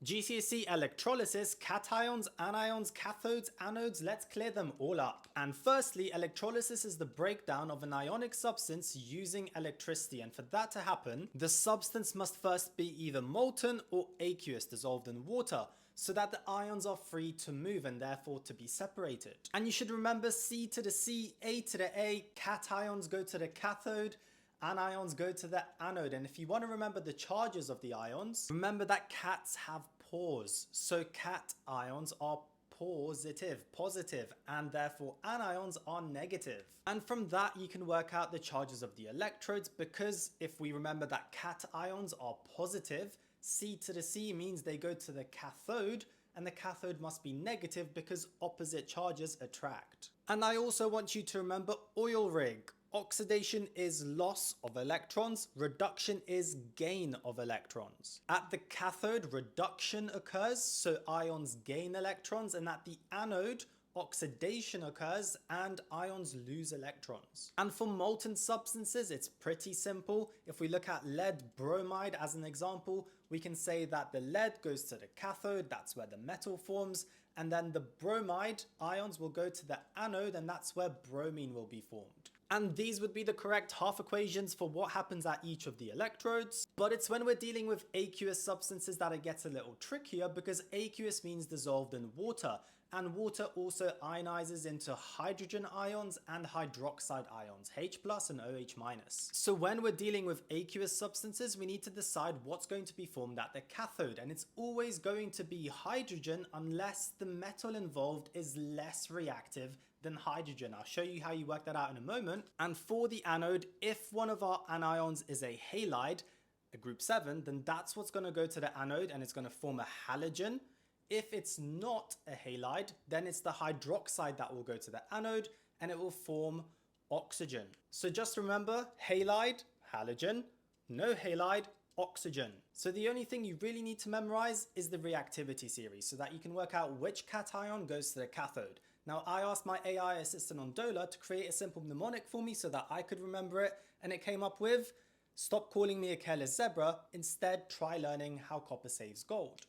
GCSE Electrolysis, cations, anions, cathodes, anodes, let's clear them all up. And firstly, electrolysis is the breakdown of an ionic substance using electricity, and for that to happen, the substance must first be either molten or aqueous, dissolved in water, so that the ions are free to move and therefore to be separated. And you should remember C to the C, A to the A, cations go to the cathode, anions go to the anode. And if you want to remember the charges of the ions, remember that cats have pores. So cat ions are positive, and therefore anions are negative. And from that you can work out the charges of the electrodes, because if we remember that cat ions are positive, C to the C means they go to the cathode, and the cathode must be negative because opposite charges attract. And I also want you to remember oil rig. Oxidation is loss of electrons, reduction is gain of electrons. At the cathode, reduction occurs, so ions gain electrons, and at the anode, oxidation occurs and ions lose electrons. And for molten substances, it's pretty simple. If we look at lead bromide as an example, we can say that the lead goes to the cathode, that's where the metal forms, and then the bromide ions will go to the anode, and that's where bromine will be formed. And these would be the correct half equations for what happens at each of the electrodes. But it's when we're dealing with aqueous substances that it gets a little trickier, because aqueous means dissolved in water, and water also ionizes into hydrogen ions and hydroxide ions, H plus and OH minus. So when we're dealing with aqueous substances, we need to decide what's going to be formed at the cathode, and it's always going to be hydrogen unless the metal involved is less reactive than hydrogen. I'll show you how you work that out in a moment. And for the anode, if one of our anions is a halide, a group 7, then that's what's going to go to the anode and it's going to form a halogen. If it's not a halide, then it's the hydroxide that will go to the anode and it will form oxygen. So just remember, halide, halogen, no halide, oxygen. So the only thing you really need to memorize is the reactivity series so that you can work out which cation goes to the cathode. Now, I asked my AI assistant on Dola to create a simple mnemonic for me so that I could remember it, and it came up with, stop calling me a careless zebra, instead try learning how copper saves gold.